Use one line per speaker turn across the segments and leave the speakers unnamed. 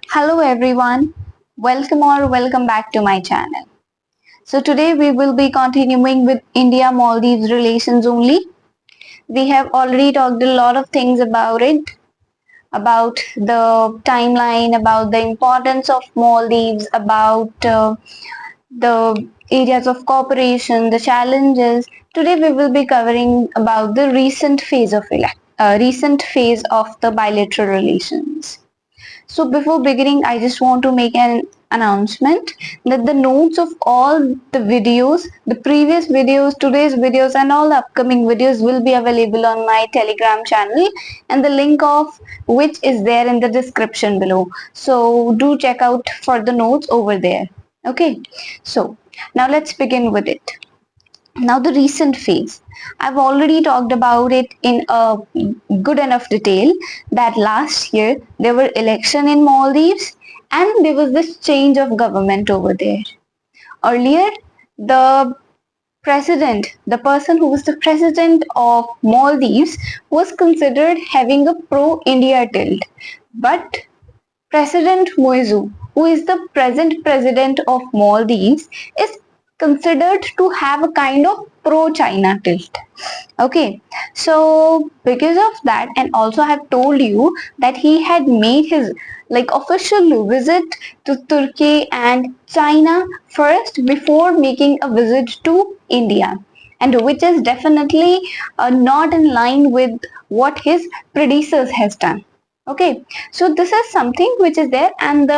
Hello everyone, welcome back to my channel. So today we will be continuing with India-Maldives relations only. We have already talked a lot of things about it, about the timeline, about the importance of Maldives, about the areas of cooperation, the challenges. Today we will be covering about the recent phase of the bilateral relations. So before beginning, I just want to make an announcement that the notes of all the videos, the previous videos, today's videos and all the upcoming videos will be available on my Telegram channel, and the link of which is there in the description below. So do check out for the notes over there. Okay, so now let's begin with it. Now the recent phase. I've already talked about it in a good enough detail that last year there were election in Maldives and there was this change of government over there. Earlier, the the person who was the president of Maldives was considered having a pro-India tilt. But President Moizu, who is the present president of Maldives, is considered to have a kind of pro-China tilt. Okay, so because of that, and also I have told you that he had made his official visit to Turkey and China first before making a visit to India, and which is definitely not in line with what his predecessors has done. Okay, so this is something which is there, and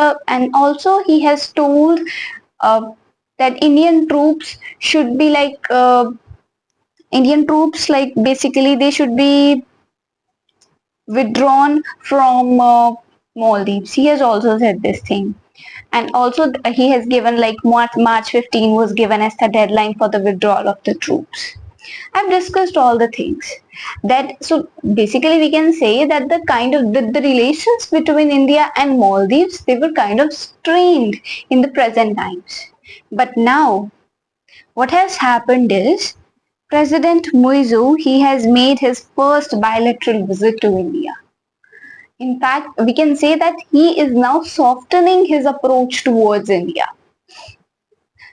also he has told uh, that Indian troops, like basically they should be withdrawn from Maldives. He has also said this thing, and also he has given like March 15 was given as the deadline for the withdrawal of the troops. I've discussed all the things that, so basically we can say that the relations between India and Maldives, they were kind of strained in the present times. But now what has happened is President Muizu, he has made his first bilateral visit to India. In fact, we can say that he is now softening his approach towards India.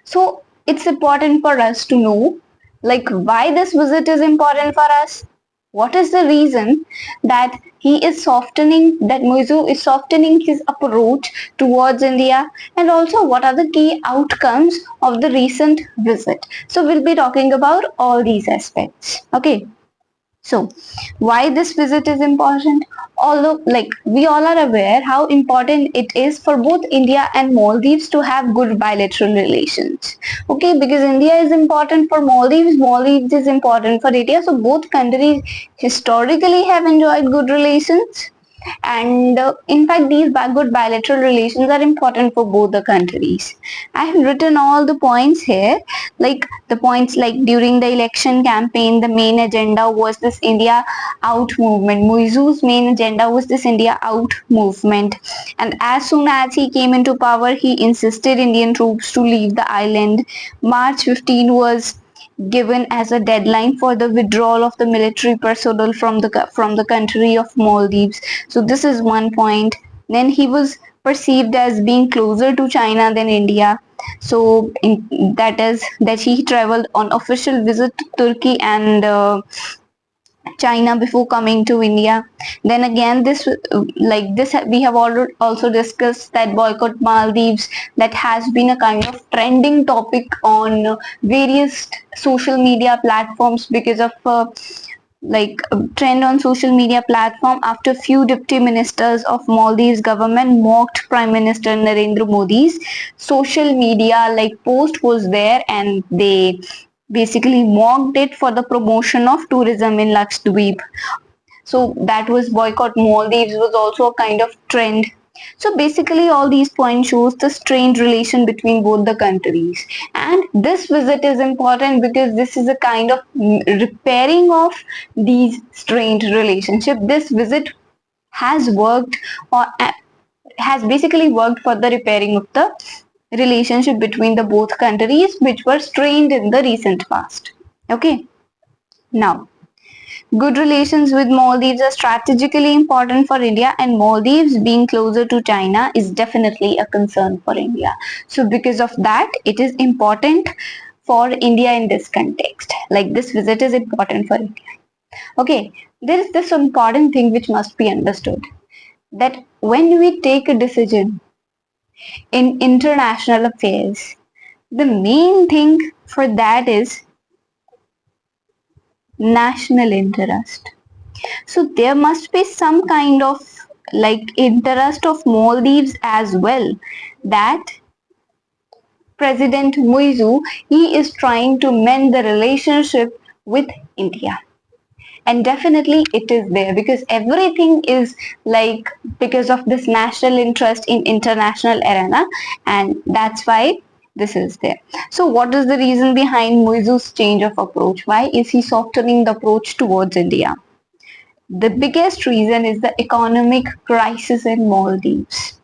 So it's important for us to know why this visit is important for us. What is the reason that Muizu is softening his approach towards India, and also what are the key outcomes of the recent visit. So we'll be talking about all these aspects. Okay. So, why this visit is important? Although, we all are aware how important it is for both India and Maldives to have good bilateral relations. Okay, because India is important for Maldives, Maldives is important for India. So, both countries historically have enjoyed good relations, and in fact these good bilateral relations are important for both the countries. I have written all the points here, like the points like during the election campaign the main agenda was this India out movement. Muizu's main agenda was this India out movement, and as soon as he came into power he insisted Indian troops to leave the island. March 15 was given as a deadline for the withdrawal of the military personnel from the country of Maldives. So this is one point. Then he was perceived as being closer to China than India. So that is that he traveled on official visit to Turkey and China before coming to India. Then again, this we have already also discussed that boycott Maldives, that has been a kind of trending topic on various social media platforms because of a trend on social media platform after few deputy ministers of Maldives government mocked Prime Minister Narendra Modi's social media post was there, and they basically mocked it for the promotion of tourism in Lakshadweep. So that was boycott Maldives was also a kind of trend. So basically all these points shows the strained relation between both the countries. And this visit is important because this is a kind of repairing of these strained relationship. This visit has worked or has basically worked for the repairing of the relationship between the both countries which were strained in the recent past. Okay. Now, Good relations with Maldives are strategically important for India, and Maldives being closer to China is definitely a concern for India. So because of that, it is important for India in this context. Like this visit is important for India. Okay, there is this important thing which must be understood, that when we take a decision in international affairs, the main thing for that is national interest. So there must be some kind of like interest of Maldives as well, that President Muizu, he is trying to mend the relationship with India. And definitely it is there, because everything is like because of this national interest in international arena, and that's why this is there. So what is the reason behind Muizu's change of approach? Why is he softening the approach towards India? The biggest reason is the economic crisis in Maldives.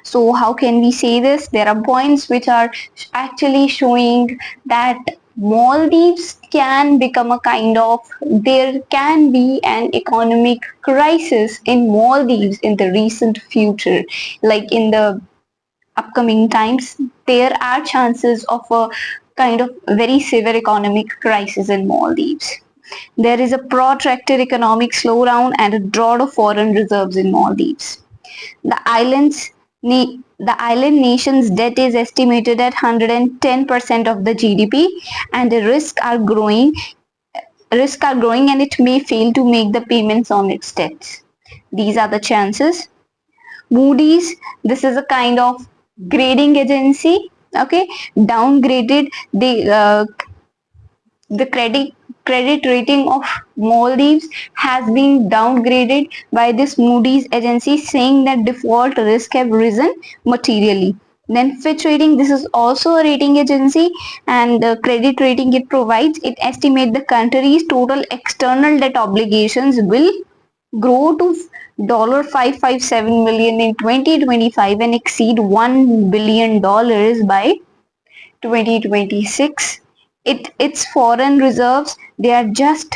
So how can we say this? There are points which are actually showing that Maldives can become a kind of, there can be an economic crisis in Maldives in the recent future. Like in the upcoming times, there are chances of a kind of very severe economic crisis in Maldives. There is a protracted economic slowdown and a drought of foreign reserves in Maldives. The the island nation's debt is estimated at 110% of the GDP, and the risks are growing, and it may fail to make the payments on its debts. These are the chances. Moody's, this is a kind of grading agency, okay, downgraded the credit rating of Maldives has been downgraded by this Moody's agency, saying that default risk have risen materially. Then Fitch Rating, this is also a rating agency, and the credit rating it provides, it estimates the country's total external debt obligations will grow to $557 million in 2025 and exceed $1 billion by 2026. Its foreign reserves, they are just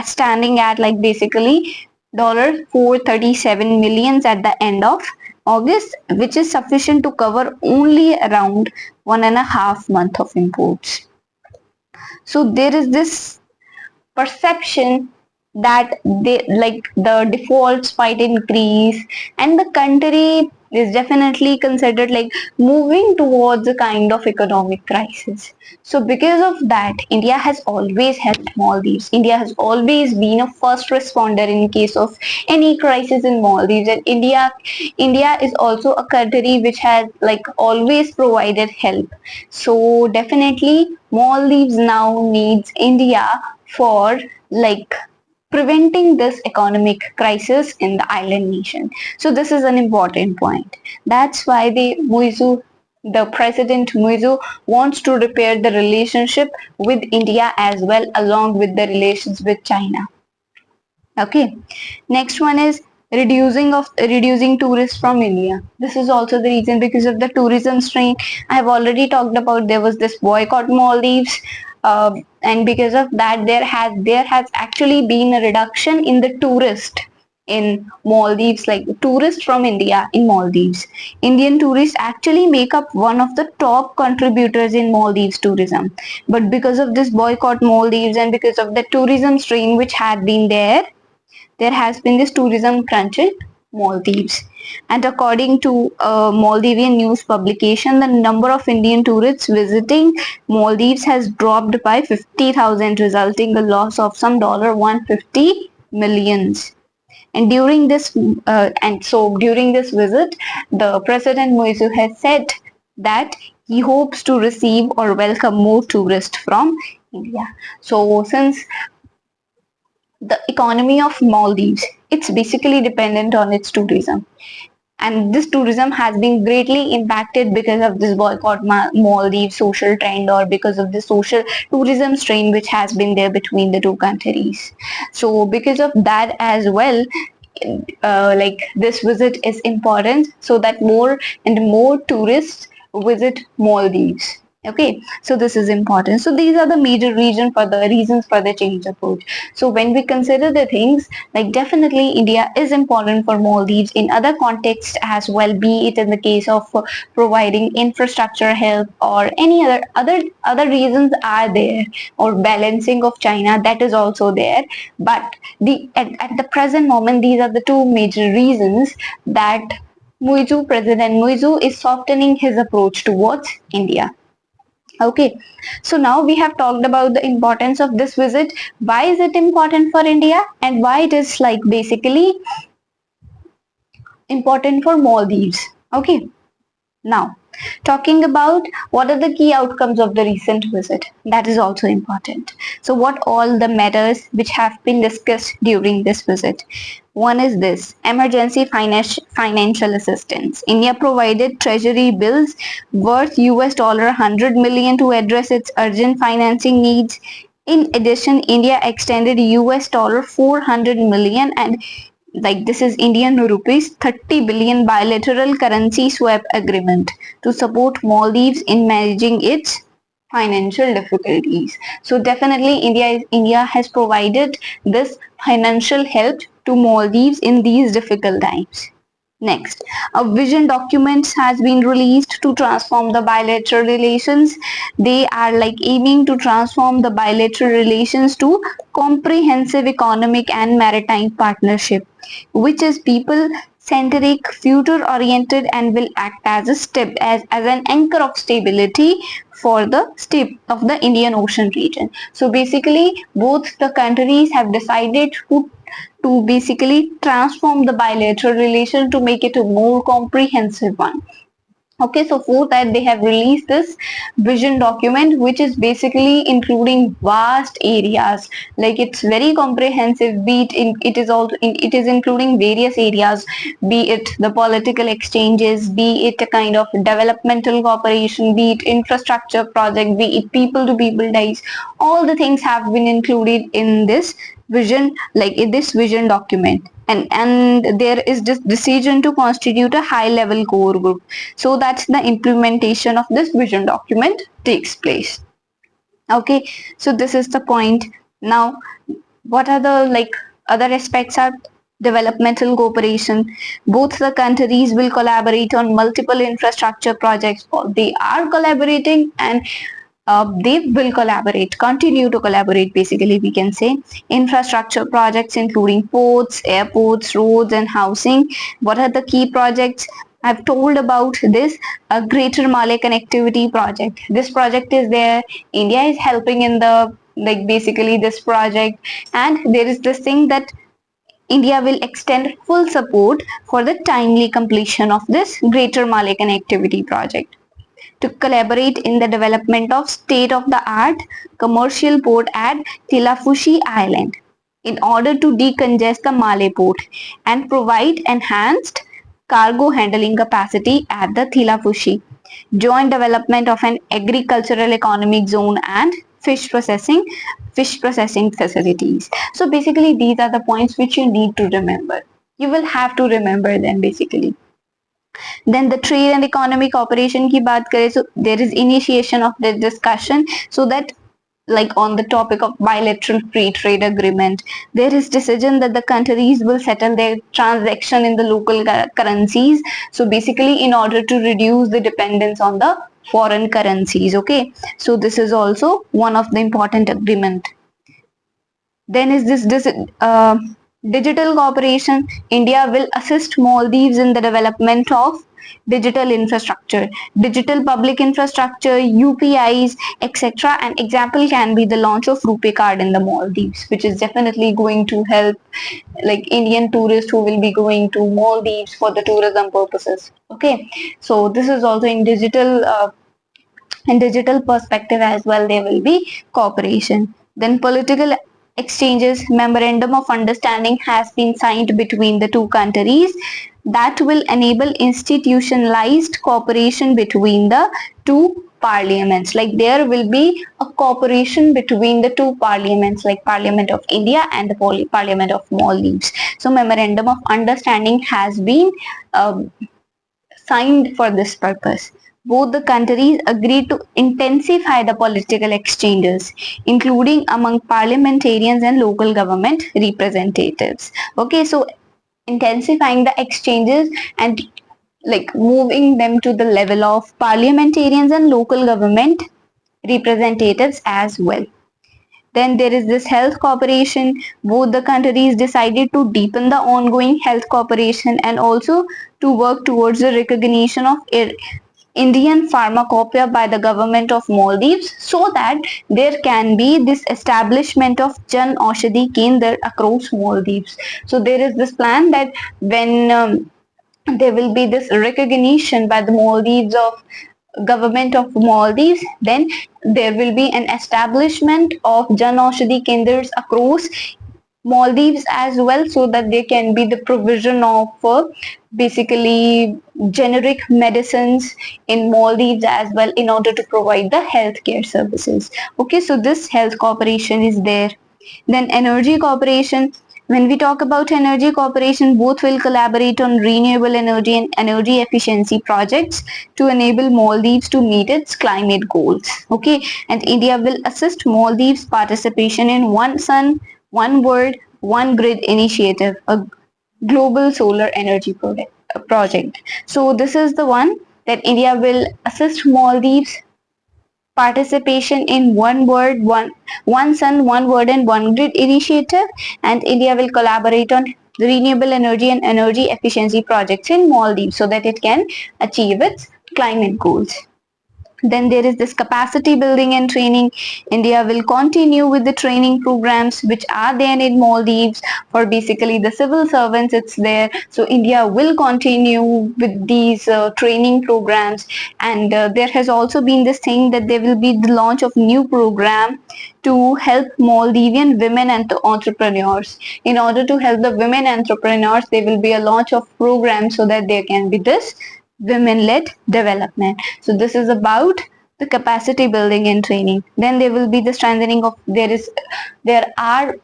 standing at like basically $437 million at the end of August, which is sufficient to cover only around 1.5 months of imports. So there is this perception that they like the defaults might increase, and the country is definitely considered like moving towards a kind of economic crisis. So because of that, India has always helped Maldives. India has always been a first responder in case of any crisis in Maldives, and India is also a country which has like always provided help. So definitely Maldives now needs India for like preventing this economic crisis in the island nation. So this is an important point. That's why the President Muizu wants to repair the relationship with India as well, along with the relations with China. Okay, next one is reducing tourists from India. This is also the reason, because of the tourism strain. I have already talked about, there was this boycott Maldives, and because of that there has actually been a reduction in the tourist in Maldives, like tourists from India in Maldives. Indian tourists actually make up one of the top contributors in Maldives tourism. But because of this boycott Maldives and because of the tourism strain which had been there has been this tourism crunch in Maldives. And according to a Maldivian news publication, the number of Indian tourists visiting Maldives has dropped by 50,000, resulting a loss of some $150 millions. And during this visit, the President Muizu has said that he hopes to receive or welcome more tourists from India. So since the economy of Maldives, it's basically dependent on its tourism. And this tourism has been greatly impacted because of this boycott Maldives social trend, or because of the social tourism strain which has been there between the two countries. So because of that as well, like this visit is important so that more and more tourists visit Maldives. Okay, so this is important. So these are the major reasons for the change approach. So when we consider the things, like definitely India is important for Maldives in other contexts as well, be it in the case of providing infrastructure help or any other reasons are there, or balancing of China, that is also there. But at the present moment, these are the two major reasons that President Muizu is softening his approach towards India. Okay, so now we have talked about the importance of this visit. Why is it important for India and why it is like basically important for Maldives? Okay, now talking about what are the key outcomes of the recent visit, that is also important. So what all the matters which have been discussed during this visit? One is this: emergency financial assistance. India provided treasury bills worth $100 million to address its urgent financing needs. In addition, India extended $400 million and like this is Indian rupees 30 billion bilateral currency swap agreement to support Maldives in managing its financial difficulties. So definitely India has provided this financial help to Maldives in these difficult times. Next, a vision document has been released to transform the bilateral relations. They are like aiming to transform the bilateral relations to comprehensive economic and maritime partnership, which is people centric, future oriented, and will act as as an anchor of stability for the state of the Indian Ocean region. So basically, both the countries have decided to basically transform the bilateral relation to make it a more comprehensive one. Okay, so for that they have released this vision document, which is basically including vast areas. Like it's very comprehensive. Be it in, it is also it is including various areas. Be it the political exchanges, be it a kind of developmental cooperation, be it infrastructure project, be it people to people ties. All the things have been included in this vision, like in this vision document. And there is this decision to constitute a high level core group, so that the implementation of this vision document takes place. Okay, so this is the point. Now what are the like other aspects are developmental cooperation. Both the countries will collaborate on multiple infrastructure projects, or they are collaborating, and they will continue to collaborate, basically we can say. Infrastructure projects including ports, airports, roads and housing. What are the key projects? I've told about this, a Greater Malay Connectivity Project. This project is there. India is helping in the like basically this project, and there is this thing that India will extend full support for the timely completion of this Greater Malay Connectivity Project to collaborate in the development of state-of-the-art commercial port at Tilafushi Island in order to decongest the Malay port and provide enhanced cargo handling capacity at the Tilafushi. Joint development of an agricultural economic zone and fish processing facilities. So basically these are the points which you need to remember. You will have to remember them basically. Then the trade and economic cooperation की बात करें, so there is initiation of the discussion, so that like on the topic of bilateral free trade agreement, there is decision that the countries will settle their transaction in the local currencies. So basically in order to reduce the dependence on the foreign currencies. Okay, so this is also one of the important agreement. Then is this digital cooperation. India will assist Maldives in the development of digital infrastructure, digital public infrastructure, UPIs, etc. An example can be the launch of Rupee card in the Maldives, which is definitely going to help like Indian tourists who will be going to Maldives for the tourism purposes. Okay, so this is also in digital perspective as well, there will be cooperation. Then political exchanges, memorandum of understanding has been signed between the two countries that will enable institutionalized cooperation between the two parliaments. Like there will be a cooperation between the two parliaments, like Parliament of India and the Parliament of Maldives. So memorandum of understanding has been signed for this purpose. both the countries agreed to intensify the political exchanges, including among parliamentarians and local government representatives. Okay, so intensifying the exchanges and like moving them to the level of parliamentarians and local government representatives as well. Then there is this health cooperation. Both the countries decided to deepen the ongoing health cooperation and also to work towards the recognition of Indian pharmacopoeia by the government of Maldives, so that there can be this establishment of Jan Aushadhi Kendra across Maldives. So there is this plan that when there will be this recognition by the Maldives of government of Maldives, then there will be an establishment of Jan Aushadhi Kendras across Maldives as well, so that there can be the provision of basically generic medicines in Maldives as well in order to provide the healthcare services. Okay, so this health cooperation is there. Then energy cooperation. When we talk about energy cooperation, both will collaborate on renewable energy and energy efficiency projects to enable Maldives to meet its climate goals. Okay, and India will assist Maldives' participation in One Sun, One World, One Grid initiative, a global solar energy project. So this is the one that India will assist Maldives participation in one sun, one word and one grid initiative, and India will collaborate on renewable energy and energy efficiency projects in Maldives so that it can achieve its climate goals. Then there is this capacity building and training. India will continue with the training programs which are there in Maldives for basically the civil servants. It's there. So India will continue with these training programs. And there has also been this thing that there will be the launch of new program to help Maldivian women and entrepreneurs. In order to help the women entrepreneurs, there will be a launch of programs so that there can be this women-led development. So this is about the capacity building and training. Then there will be the strengthening of there have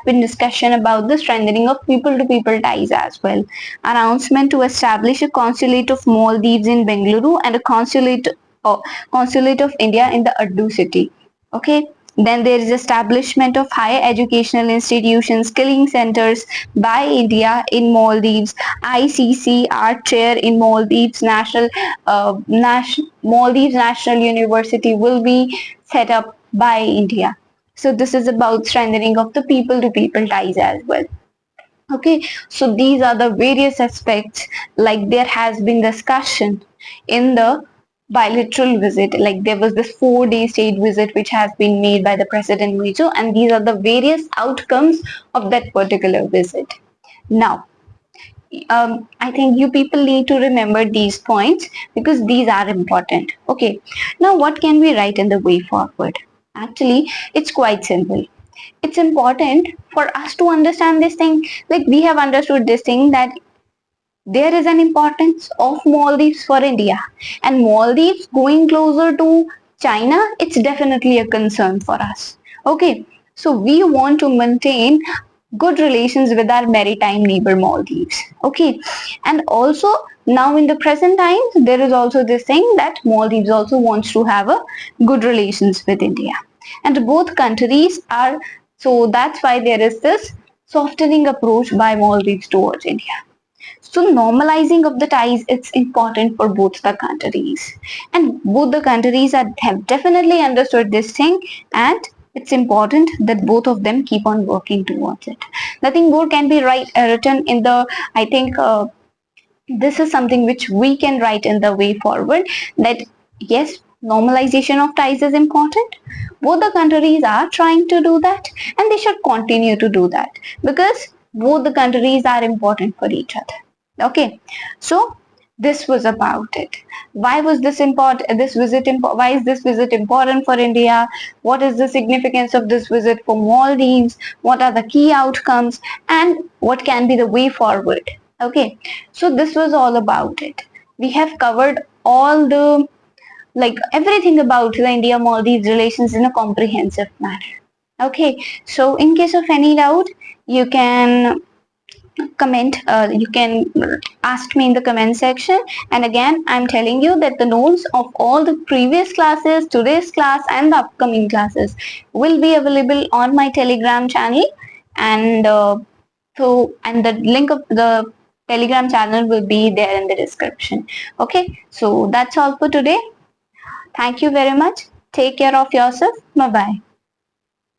been discussion about the strengthening of people-to-people ties as well. Announcement to establish a consulate of Maldives in Bengaluru and a consulate of India in the Urdu city. Okay. Then there is establishment of higher educational institutions, skilling centers by India in Maldives. ICC Art Chair in Maldives Maldives National University will be set up by India. So this is about strengthening of the people-to-people ties as well. Okay, so these are the various aspects. Like there has been discussion in the bilateral visit, like there was this 4-day state visit which has been made by the President Mizo, and these are the various outcomes of that particular visit. Now, I think you people need to remember these points because these are important. Okay, now what can we write in the way forward? Actually, it's quite simple. It's important for us to understand this thing. Like we have understood this thing that there is an importance of Maldives for India, and Maldives going closer to China, it's definitely a concern for us. Okay, so we want to maintain good relations with our maritime neighbor Maldives. Okay, and also now in the present times there is also this thing that Maldives also wants to have a good relations with India, and both countries are, so that's why there is this softening approach by Maldives towards India. So normalizing of the ties, it's important for both the countries, and both the countries have definitely understood this thing, and it's important that both of them keep on working towards it. Nothing more can be written in the, I think this is something which we can write in the way forward, that yes, normalization of ties is important. Both the countries are trying to do that, and they should continue to do that because both the countries are important for each other. Okay, so this was about it. Why was this important? Why is this visit important for India? What is the significance of this visit for Maldives? What are the key outcomes? And what can be the way forward? Okay, so this was all about it. We have covered all the, like everything about the India Maldives relations in a comprehensive manner. Okay, so in case of any doubt, you can comment, you can ask me in the comment section. And again, I'm telling you that the notes of all the previous classes, today's class and the upcoming classes will be available on my Telegram channel. And and the link of the Telegram channel will be there in the description. Okay, so that's all for today. Thank you very much. Take care of yourself. Bye bye.